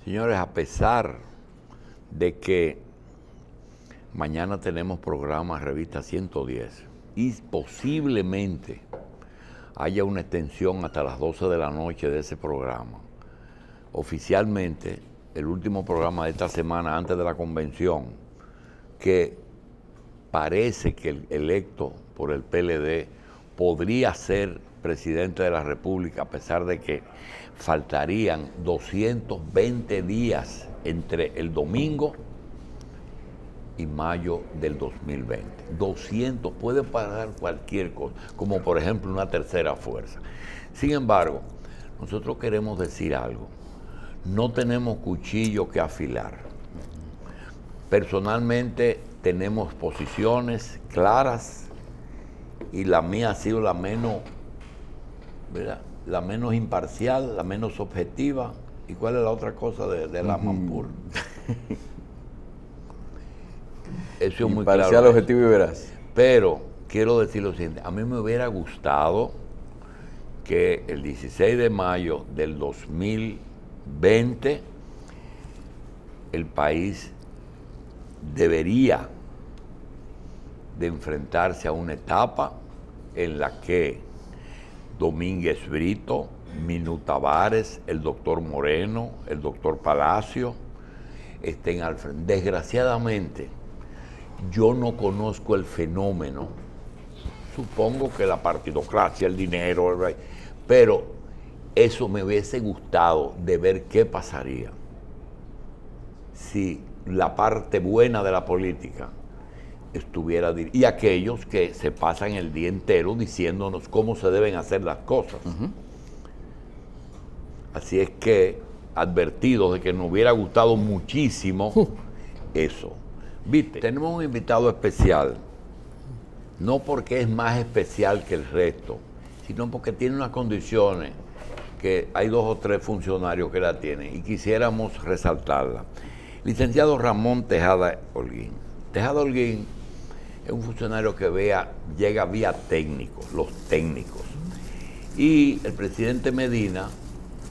Señores, a pesar de que mañana tenemos programa Revista 110 y posiblemente haya una extensión hasta las 12 de la noche de ese programa, oficialmente el último programa de esta semana antes de la convención, que parece que el electo por el PLD podría ser presidente de la República, a pesar de que faltarían 220 días entre el domingo y mayo del 2020. 200, puede pasar cualquier cosa, como por ejemplo una tercera fuerza. Sin embargo, nosotros queremos decir algo. No tenemos cuchillo que afilar. Personalmente tenemos posiciones claras y la mía ha sido la menos, ¿verdad?, la menos imparcial, la menos objetiva. ¿Y cuál es la otra cosa de la Mampur? Eso es muy claro. Imparcial, objetivo y veraz. Pero quiero decir lo siguiente, a mí me hubiera gustado que el 16 de mayo del 2020 el país debería de enfrentarse a una etapa en la que Domínguez Brito, Minú Tavares, el doctor Moreno, el doctor Palacio estén al frente. Desgraciadamente, yo no conozco el fenómeno. Supongo que la partidocracia, el dinero, pero eso me hubiese gustado de ver qué pasaría si la parte buena de la política estuviera y aquellos que se pasan el día entero diciéndonos cómo se deben hacer las cosas. Así es que, advertidos de que nos hubiera gustado muchísimo eso. ¿Viste? Tenemos un invitado especial, no porque es más especial que el resto, sino porque tiene unas condiciones que hay 2 o 3 funcionarios que la tienen y quisiéramos resaltarla. Licenciado Ramón Tejada Holguín. Tejada Holguín es un funcionario que llega vía técnicos, los técnicos. Y el presidente Medina,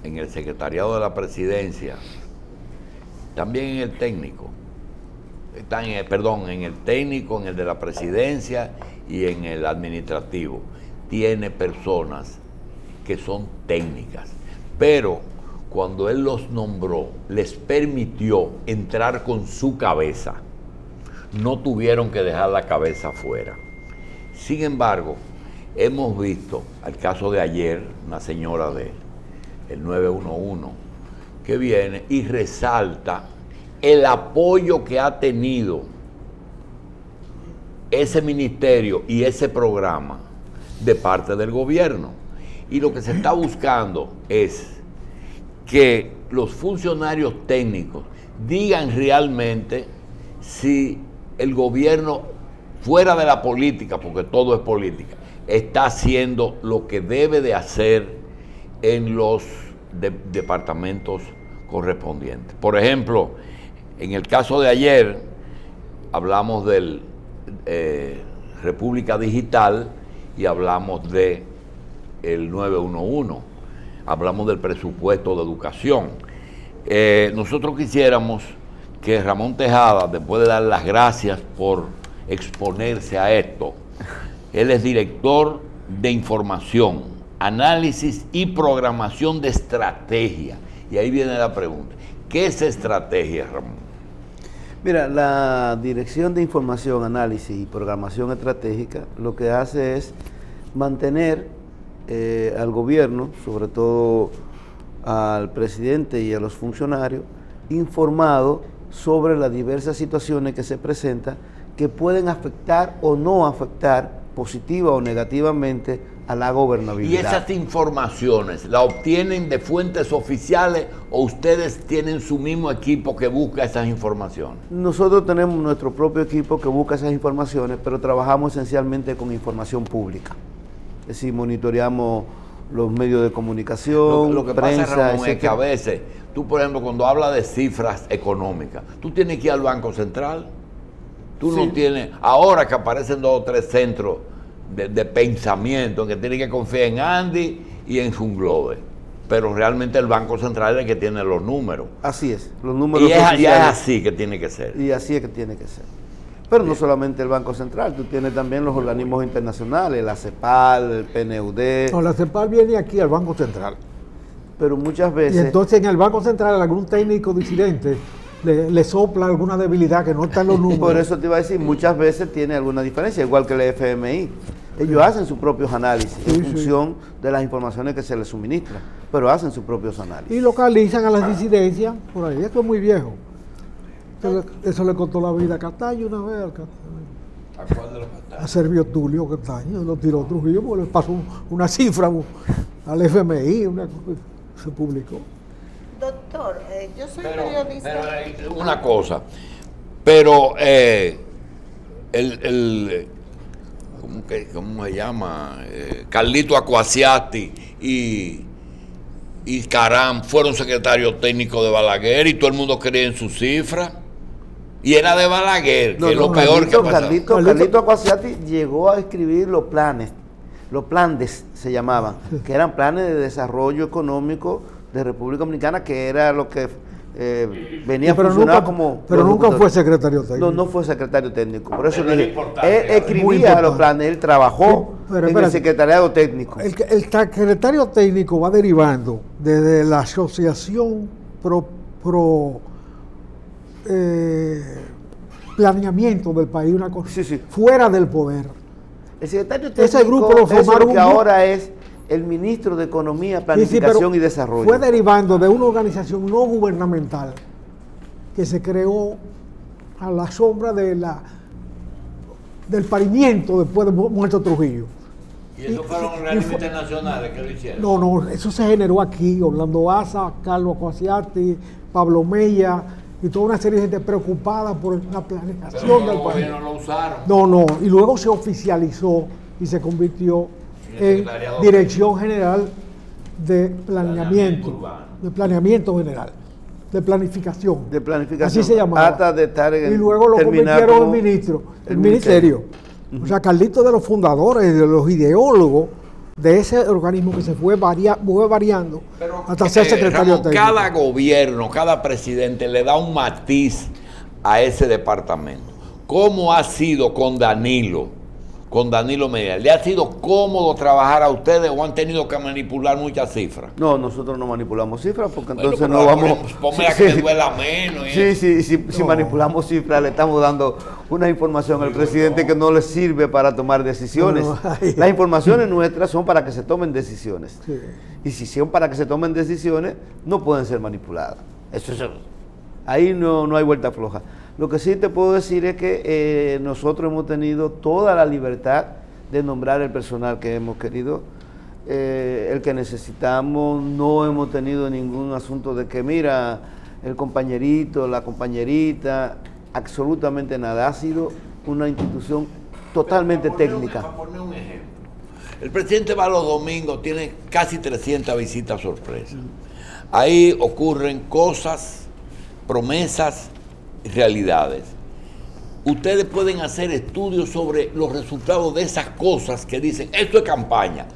en el secretariado de la presidencia, también en el técnico, en el técnico, en el de la presidencia y en el administrativo, tiene personas que son técnicas. Pero cuando él los nombró, les permitió entrar con su cabeza. No tuvieron que dejar la cabeza afuera. Sin embargo, hemos visto, al caso de ayer, una señora del 911, que viene y resalta el apoyo que ha tenido ese ministerio y ese programa de parte del gobierno. Y lo que se está buscando es que los funcionarios técnicos digan realmente si el gobierno, fuera de la política, porque todo es política, está haciendo lo que debe de hacer en los departamentos correspondientes. Por ejemplo, en el caso de ayer, hablamos del República Digital y hablamos de el 911, hablamos del presupuesto de educación. Nosotros quisiéramos que Ramón Tejada, después de dar las gracias por exponerse a esto, él es director de información, análisis y programación de estrategia. Y ahí viene la pregunta, ¿qué es estrategia, Ramón? Mira, la Dirección de Información, Análisis y Programación Estratégica lo que hace es mantener al gobierno, sobre todo al presidente y a los funcionarios, informados sobre las diversas situaciones que se presentan que pueden afectar o no afectar positiva o negativamente a la gobernabilidad. ¿Y esas informaciones la obtienen de fuentes oficiales o ustedes tienen su mismo equipo que busca esas informaciones? Nosotros tenemos nuestro propio equipo que busca esas informaciones, pero trabajamos esencialmente con información pública. Es decir, monitoreamos los medios de comunicación, lo que prensa, pasa, Ramón, es que a etcétera. veces, tú por ejemplo, cuando hablas de cifras económicas, tú tienes que ir al Banco Central. Tú no tienes, ahora que aparecen 2 o 3 centros de pensamiento, en que tienes que confiar en Andy y en Funglobe. pero realmente el Banco Central es el que tiene los números. Así es, los números Y es oficiales. así que tiene que ser. Y así es que tiene que ser. Pero no solamente el Banco Central, tú tienes también los organismos internacionales, la CEPAL, el PNUD. No, la CEPAL viene aquí al Banco Central. Pero muchas Y veces... entonces en el Banco Central algún técnico disidente le sopla alguna debilidad que no está en los números. Por eso te iba a decir, muchas veces tiene alguna diferencia, igual que el FMI. Ellos hacen sus propios análisis en función de las informaciones que se les suministran, pero hacen sus propios análisis. Y localizan a las disidencias por ahí. Esto es muy viejo. Eso le costó la vida a Castaño una vez. ¿A cuál de los Castaños? A Servio Tulio Castaño. Lo tiró Trujillo porque le pasó una cifra al FMI. Se publicó. Doctor, yo soy periodista. Pero una cosa, pero ¿cómo se llama? Carlito Acquasiati y Caram fueron secretarios técnicos de Balaguer y todo el mundo creía en sus cifras. Y era de Balaguer, que es lo peor que ha pasado. Carlito Acquasiati llegó a escribir los planes se llamaban, que eran planes de desarrollo económico de República Dominicana, que era lo que venía a funcionar como... Pero nunca fue secretario técnico. No fue secretario técnico, por eso Pero dije, él escribía los planes, él trabajó en el secretariado técnico. El secretario técnico va derivando desde la asociación planeamiento del país, una cosa fuera del poder. El secretario técnico ese grupo lo formaron que ahora es el ministro de Economía, Planificación y Desarrollo. Fue derivando de una organización no gubernamental que se creó a la sombra del parimiento después de muerto Trujillo. ¿Y esos fueron organismos internacionales que lo hicieron? No, eso se generó aquí. Orlando Asa, Carlos Acquasiati, Pablo Mella y toda una serie de gente preocupada por la planeación del país. No lo usaron. No, y luego se oficializó y se convirtió en Dirección General de Planeamiento General, de Planificación. Así se llamaba. Hasta de estar y luego lo convirtieron en el ministerio. O sea, Carlito de los fundadores, de los ideólogos de ese organismo que se fue variando hasta ser secretario técnico. Cada gobierno, cada presidente le da un matiz a ese departamento. ¿Cómo ha sido con Danilo Medina? ¿Le ha sido cómodo trabajar a ustedes o han tenido que manipular muchas cifras? No, nosotros no manipulamos cifras porque entonces no vamos... Ponme a que le duela menos. Si manipulamos cifras le estamos dando una información al presidente que no le sirve para tomar decisiones. Las informaciones nuestras son para que se tomen decisiones. Sí. Y si son para que se tomen decisiones, no pueden ser manipuladas. Ahí no hay vuelta floja. Lo que sí te puedo decir es que nosotros hemos tenido toda la libertad de nombrar el personal que hemos querido, el que necesitamos. No hemos tenido ningún asunto de que, mira, el compañerito, la compañerita, absolutamente nada. Ha sido una institución totalmente técnica. Para poner un ejemplo, el presidente va los domingos, tiene casi 300 visitas sorpresas. Ahí ocurren cosas, promesas, realidades. Ustedes pueden hacer estudios sobre los resultados de esas cosas que dicen, esto es campaña,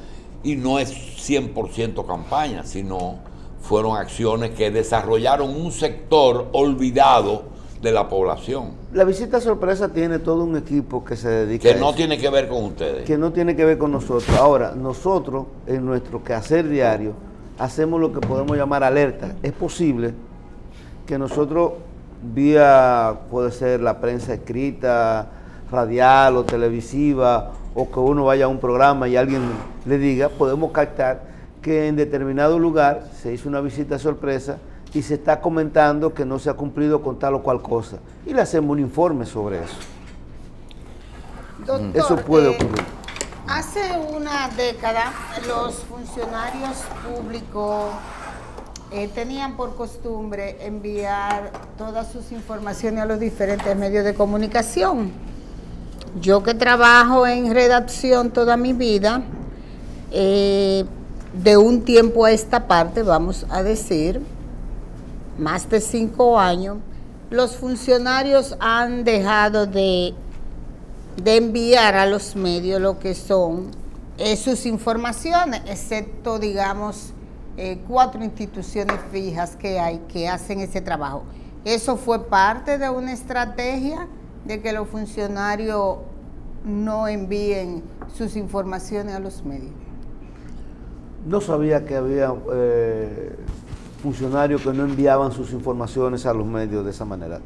y no es 100% campaña, sino fueron acciones que desarrollaron un sector olvidado de la población. La visita sorpresa tiene todo un equipo que se dedica a eso. Que no tiene que ver con ustedes. Que no tiene que ver con nosotros. Ahora, nosotros, en nuestro quehacer diario, hacemos lo que podemos llamar alerta. Es posible que nosotros, puede ser la prensa escrita, radial o televisiva, o que uno vaya a un programa y alguien le diga, podemos captar que en determinado lugar se hizo una visita sorpresa y se está comentando que no se ha cumplido con tal o cual cosa. Y le hacemos un informe sobre eso. Doctor, eso puede ocurrir. Hace una década los funcionarios públicos tenían por costumbre enviar todas sus informaciones a los diferentes medios de comunicación. Yo que trabajo en redacción toda mi vida, de un tiempo a esta parte, vamos a decir, más de 5 años, los funcionarios han dejado de enviar a los medios lo que son sus informaciones, excepto, digamos, 4 instituciones fijas que hay que hacen ese trabajo. ¿Eso fue parte de una estrategia de que los funcionarios no envíen sus informaciones a los medios? No sabía que había funcionarios que no enviaban sus informaciones a los medios de esa manera.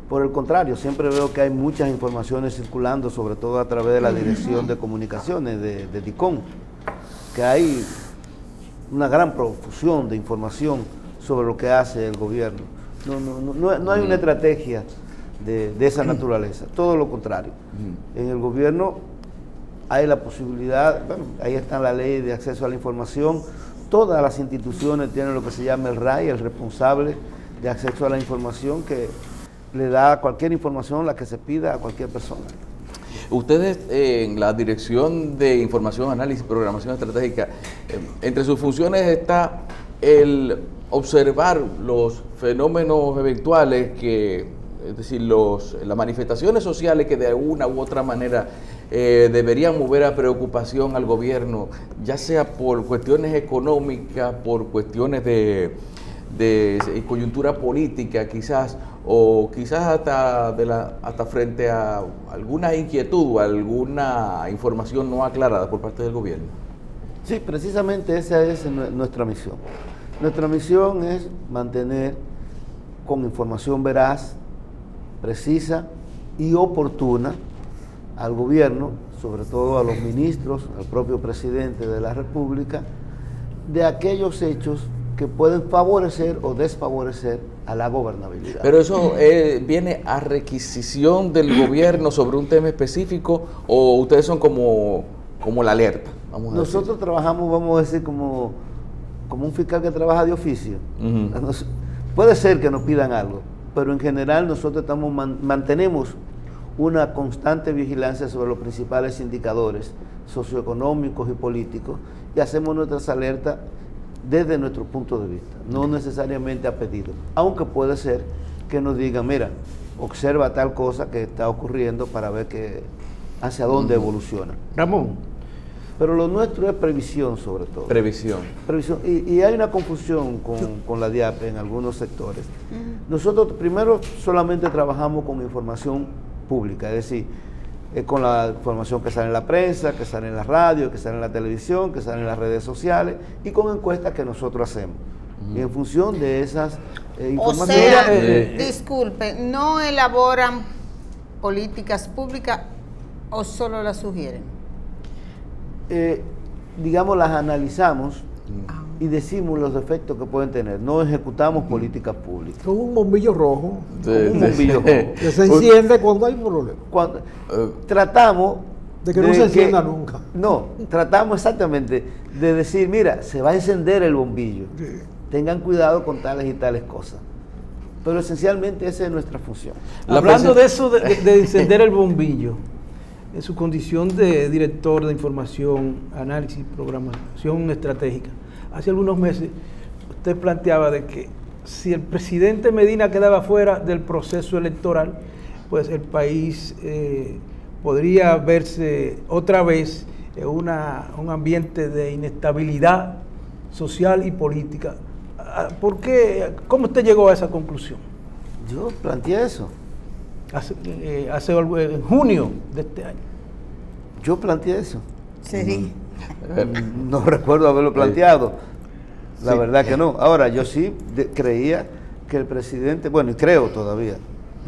Por el contrario, siempre veo que hay muchas informaciones circulando, sobre todo a través de la Dirección de Comunicaciones de DICOM, que hay una gran profusión de información sobre lo que hace el gobierno. No hay una estrategia de esa naturaleza, todo lo contrario. En el gobierno hay la posibilidad, bueno, ahí está la ley de acceso a la información, todas las instituciones tienen lo que se llama el RAI, el responsable de acceso a la información, que le da cualquier información, la que se pida a cualquier persona. Ustedes en la Dirección de Información, Análisis y Programación Estratégica, entre sus funciones está el observar los fenómenos eventuales es decir, las manifestaciones sociales que de una u otra manera deberían mover a preocupación al gobierno, ya sea por cuestiones económicas, por cuestiones de coyuntura política quizás, o quizás hasta frente a alguna inquietud o alguna información no aclarada por parte del gobierno. Sí, precisamente esa es nuestra misión. Nuestra misión es mantener con información veraz, precisa y oportuna al gobierno, sobre todo a los ministros, al propio presidente de la República, de aquellos hechos que pueden favorecer o desfavorecer a la gobernabilidad. Pero eso viene a requisición del gobierno sobre un tema específico, o ustedes son como la alerta. Nosotros trabajamos, vamos a decir, como un fiscal que trabaja de oficio. Puede ser que nos pidan algo, pero en general nosotros mantenemos una constante vigilancia sobre los principales indicadores socioeconómicos y políticos, y hacemos nuestras alertas desde nuestro punto de vista, no necesariamente a pedido, aunque puede ser que nos digan, mira, observa tal cosa que está ocurriendo para ver hacia dónde evoluciona. Ramón. Pero lo nuestro es previsión, sobre todo. Previsión. Y hay una confusión con la DIAP en algunos sectores. Nosotros primero solamente trabajamos con información pública, es decir, con la información que sale en la prensa, que sale en la radio, que sale en la televisión, que sale en las redes sociales, y con encuestas que nosotros hacemos. Y en función de esas informaciones... O sea, disculpe, ¿no elaboran políticas públicas o solo las sugieren? Digamos, las analizamos y decimos los efectos que pueden tener. No ejecutamos políticas públicas. Con un bombillo rojo. Un bombillo rojo. Que se enciende cuando hay problema. Tratamos de que no se encienda nunca. No, tratamos exactamente de decir, mira, se va a encender el bombillo. Sí. Tengan cuidado con tales y tales cosas. Pero esencialmente esa es nuestra función. Hablando de eso, de encender el bombillo, en su condición de director de información, análisis y programación estratégica, hace algunos meses usted planteaba de que si el presidente Medina quedaba fuera del proceso electoral, pues el país podría verse otra vez en un ambiente de inestabilidad social y política. ¿Por qué? ¿Cómo usted llegó a esa conclusión? Yo planteé eso. En junio de este año. Yo planteé eso. Sí. No recuerdo haberlo planteado. La verdad que no. Ahora, yo sí creía que el presidente, bueno, y creo todavía,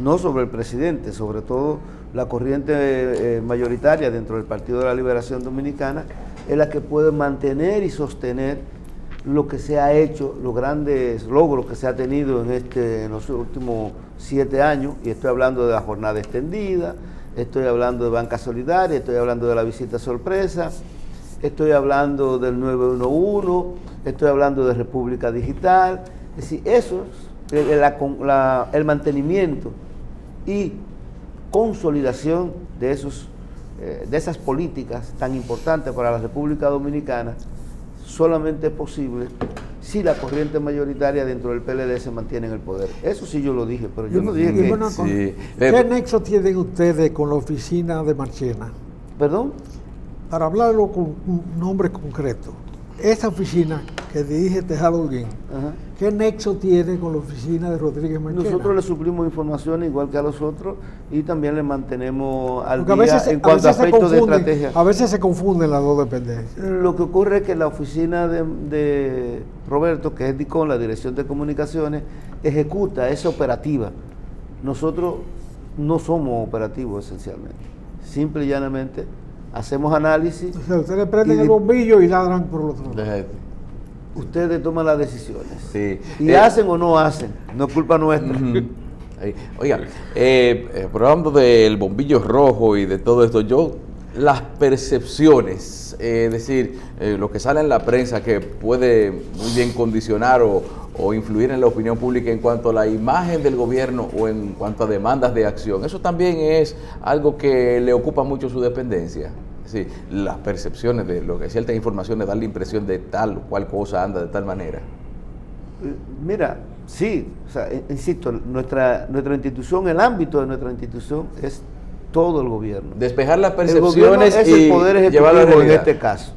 no sobre el presidente, sobre todo la corriente mayoritaria dentro del Partido de la Liberación Dominicana, es la que puede mantener y sostener lo que se ha hecho, los grandes logros que se ha tenido en los últimos 7 años, y estoy hablando de la jornada extendida, estoy hablando de banca solidaria, estoy hablando de la visita sorpresa, estoy hablando del 911, estoy hablando de República Digital. Es decir, eso es el mantenimiento y consolidación de esas políticas tan importantes para la República Dominicana. Solamente es posible si la corriente mayoritaria dentro del PLD se mantiene en el poder. Eso sí yo lo dije, pero yo no dije que... Sí. ¿Qué nexo tienen ustedes con la oficina de Marchena? ¿Perdón? Para hablarlo con un nombre concreto, esa oficina, que dirige Tejada Holguín, Ajá. ¿qué nexo tiene con la oficina de Rodríguez Marchena? Nosotros le suplimos información igual que a los otros y también le mantenemos al Porque día en cuanto a aspectos de estrategia. A veces se confunden las dos dependencias. Lo que ocurre es que la oficina de Roberto, que es DICON, la Dirección de Comunicaciones, ejecuta, es operativa. Nosotros no somos operativos esencialmente. Simple y llanamente hacemos análisis. O sea, ustedes prenden y el bombillo y ladran por el otro lado. Déjate. Ustedes toman las decisiones. Sí. Y hacen o no hacen, no es culpa nuestra. Ahí. Oiga, hablando del bombillo rojo y de todo esto, las percepciones, es decir, lo que sale en la prensa que puede muy bien condicionar o influir en la opinión pública en cuanto a la imagen del gobierno o en cuanto a demandas de acción, eso también es algo que le ocupa mucho su dependencia. Sí, las percepciones de lo que ciertas informaciones dan la impresión de tal o cual cosa anda de tal manera. Mira, sí, o sea, insisto, nuestra institución, el ámbito de nuestra institución es todo el gobierno. Despejar las El gobierno percepciones es y el poder llevarlo a la ejecutivo en realidad. este caso.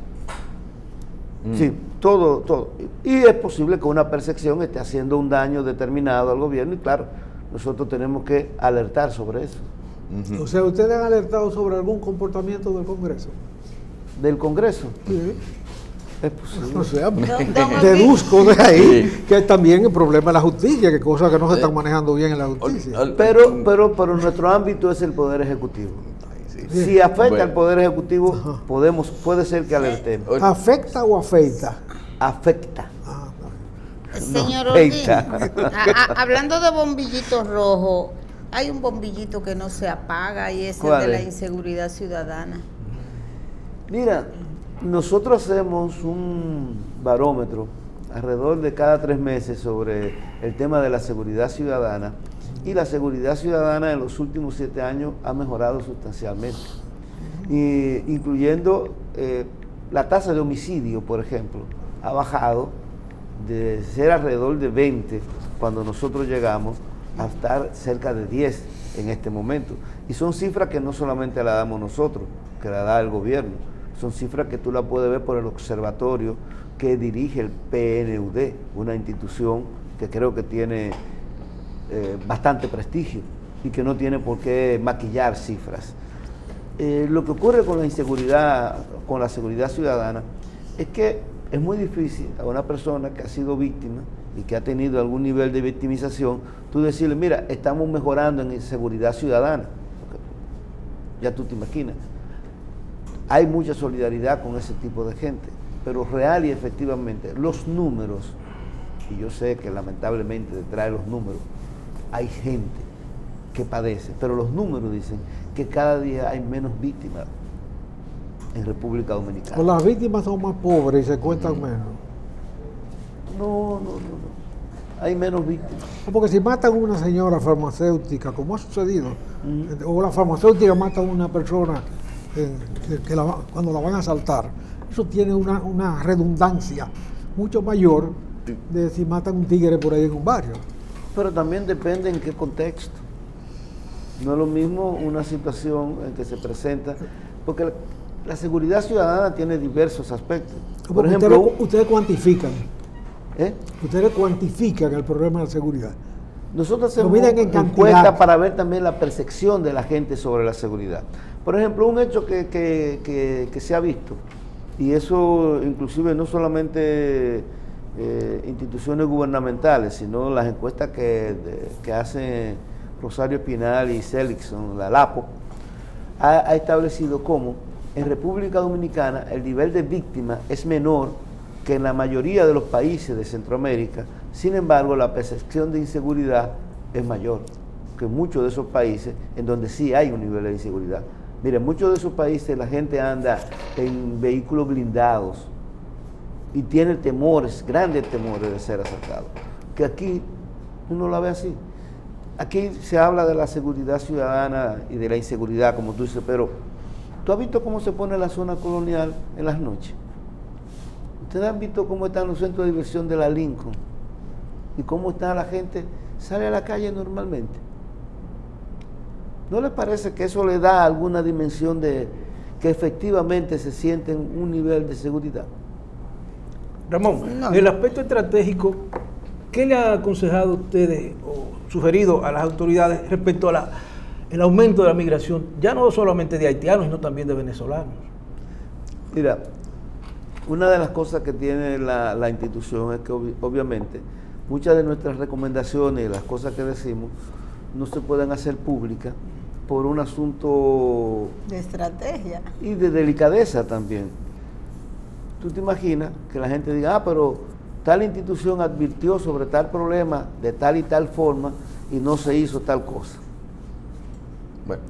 Sí, todo. Y es posible que una percepción esté haciendo un daño determinado al gobierno y claro, nosotros tenemos que alertar sobre eso. O sea, ¿ustedes han alertado sobre algún comportamiento del Congreso? ¿Del Congreso? Sí. Es posible. O sea, don deduzco de ahí Sí. que también el problema es la justicia, que cosas que no se están manejando bien en la justicia. Pero nuestro ámbito es el poder ejecutivo. Si afecta Bueno. al poder ejecutivo, puede ser que alertemos. ¿Afecta o afecta? Afecta. Señor No, Holguín, feita. hablando de bombillitos rojos, hay un bombillito que no se apaga y es el ¿Cuál de la es? inseguridad ciudadana. Mira, nosotros hacemos un barómetro alrededor de cada 3 meses sobre el tema de la seguridad ciudadana y la seguridad ciudadana en los últimos 7 años ha mejorado sustancialmente, incluyendo la tasa de homicidio, por ejemplo, ha bajado de ser alrededor de 20 cuando nosotros llegamos a estar cerca de 10 en este momento. Y son cifras que no solamente la damos nosotros, que la da el gobierno, son cifras que tú la puedes ver por el observatorio que dirige el PNUD, una institución que creo que tiene bastante prestigio y que no tiene por qué maquillar cifras. Lo que ocurre con la inseguridad, con la seguridad ciudadana, es que es muy difícil a una persona que ha sido víctima y que ha tenido algún nivel de victimización, tú decirle, mira, estamos mejorando en seguridad ciudadana. Ya tú te imaginas. Hay mucha solidaridad con ese tipo de gente, pero real y efectivamente, los números, y yo sé que lamentablemente detrás de los números hay gente que padece, pero los números dicen que cada día hay menos víctimas en República Dominicana. O las víctimas son más pobres y se cuentan menos. No. Hay menos víctimas. Porque si matan a una señora farmacéutica, como ha sucedido, o la farmacéutica mata a una persona cuando la van a asaltar, eso tiene una redundancia mucho mayor de si matan un tigre por ahí en un barrio. Pero también depende en qué contexto. No es lo mismo una situación en que se presenta, porque la seguridad ciudadana tiene diversos aspectos. Por ejemplo, ustedes cuantifican. ¿eh? Ustedes cuantifican el problema de la seguridad. Nosotros hacemos miden en cantidad. encuestas para ver también la percepción de la gente sobre la seguridad. Por ejemplo, un hecho que se ha visto, y eso inclusive no solamente instituciones gubernamentales, sino las encuestas que hacen Rosario Espinal y Seligson, la LAPO, ha establecido cómo en República Dominicana el nivel de víctimas es menor que en la mayoría de los países de Centroamérica. Sin embargo, la percepción de inseguridad es mayor que en muchos de esos países en donde sí hay un nivel de inseguridad. Mira, en muchos de esos países la gente anda en vehículos blindados y tiene temores, grandes temores de ser asaltado. Que aquí uno la ve así. Aquí se habla de la seguridad ciudadana y de la inseguridad, como tú dices, pero ¿tú has visto cómo se pone la zona colonial en las noches? ¿Ustedes han visto cómo están los centros de diversión de la Lincoln? ¿Y cómo está la gente? Sale a la calle normalmente. ¿No les parece que eso le da alguna dimensión de que efectivamente se sienten un nivel de seguridad? Ramón, No. en el aspecto estratégico, ¿qué le ha aconsejado a ustedes o sugerido a las autoridades respecto a el aumento de la migración, ya no solamente de haitianos, sino también de venezolanos? Mira, una de las cosas que tiene la institución es que obviamente muchas de nuestras recomendaciones y las cosas que decimos no se pueden hacer públicas por un asunto De estrategia. y de delicadeza también. Tú te imaginas que la gente diga, pero tal institución advirtió sobre tal problema de tal y tal forma y no se hizo tal cosa. Bueno,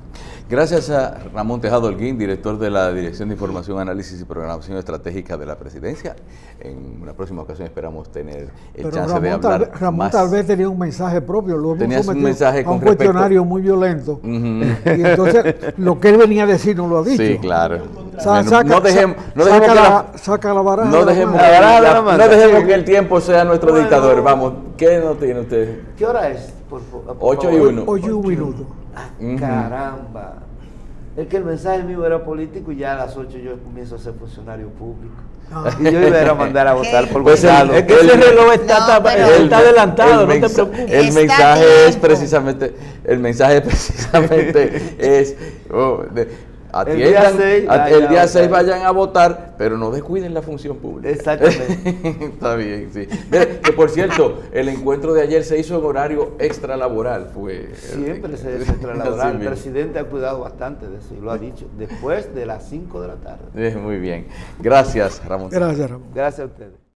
gracias a Ramón Tejado Holguín, director de la Dirección de Información, Análisis y Programación Estratégica de la Presidencia. En una próxima ocasión esperamos tener el Pero chance de Ramón, hablar Ramón más. tal vez tenía un mensaje propio, lo hemos Tenías un sometido mensaje a con un respecto- cuestionario muy violento. Ujú. Y entonces lo que él venía a decir no lo ha dicho. Sí, claro. Sa- Bueno, saca- no dejemos, no saca dejemos que la- saca la baraja no de la dejemos, manga. La baraja de la no manga. dejemos Sí. que el tiempo sea nuestro Bueno. dictador. Vamos, ¿qué no tiene usted? ¿Qué hora es? Por 8:01. Oye, un minuto. Ujú. Caramba. Es que el mensaje mío era político y ya a las 8 yo comienzo a ser funcionario público. Ah. Y yo iba a ir a mandar a votar por Pues Gonzalo. Es que ese reloj No, pero- está adelantado, no te mensa- preocupes. El Está mensaje a es tiempo. precisamente, es, El día atiendan, 6 el día 6 vayan vayan a votar, pero no descuiden la función pública. Exactamente. Está bien, sí. Mire, que por cierto, el encuentro de ayer se hizo en horario extralaboral. Siempre se Así extralaboral. El mismo. presidente ha cuidado bastante de eso y lo ha dicho. Después de las 5 de la tarde. Muy bien. Gracias, Ramón. Gracias, Ramón. Gracias a ustedes.